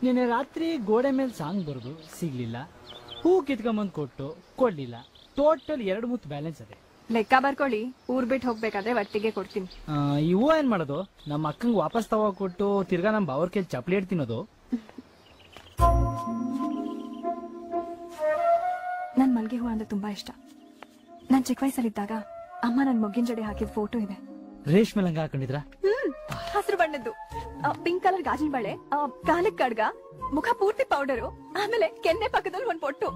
ನಿನ್ನೆ ರಾತ್ರಿ ಗೋಡೆ ಮೇಲೆ ಸಾಂಗ್ ಬರೆದು ಸಿಗ್ಲಿಲ್ಲ, ಹೂ ಕಿತ್ಕೊಂಬಂದ್ ಕೊಡ್ಲಿಲ್ಲ. ಟೋಟಲ್ 2 ಮುತ್ತು ಬ್ಯಾಲೆನ್ಸ್ ಅದೇ. ಲೆಕ್ಕ ಬರ್ಕೊಳ್ಳಿ, ಊರ್ ಬಿಟ್ಟು ಹೋಗ್ಬೇಕಾದ್ರೆ ಒಟ್ಟಿಗೆ ಕೊಡ್ತೀನಿ. ಈ ಹೂವ ಏನ್ ಮಾಡೋದು? ನಮ್ಮ ಅಕ್ಕಂಗ್ ವಾಪಸ್ ತಗೋ ಕೊಟ್ಟು ತಿರ್ಗಾ ನಮ್ ಬಾವ್ರ ಕೈಲಿ ಚಪ್ಲಿ ಇಡ್ತೀನದು. ನನ್ ಮಲ್ಗೆ ಹೂ ಅಂದ್ರೆ ತುಂಬಾ ಇಷ್ಟ. ನಾನ್ ಚಿಕ್ಕ ವಯಸ್ಸಲ್ಲಿದ್ದಾಗ ಅಮ್ಮ ನನ್ ಮೊಗ್ಗಿನ ಜಡೆ ಹಾಕಿದ ಫೋಟೋ ಇದೆ. ರೇಷ್ಮೆ ಲಂಗ ಹಾಕೊಂಡಿದ್ರ? ಹಸಿರು ಬಣ್ಣದ್ದು, ಪಿಂಕ್ ಕಲರ್ ಗಾಜಿನ ಬಳೆ, ಕಾಲಕ್ ಕಡ್ಗ, ಮುಖ ಪೂರ್ತಿ ಪೌಡರು, ಆಮೇಲೆ ಕೆನ್ನೆ ಪಕ್ಕದಲ್ಲಿ ಒಂದ್ ಪೊಟ್ಟು.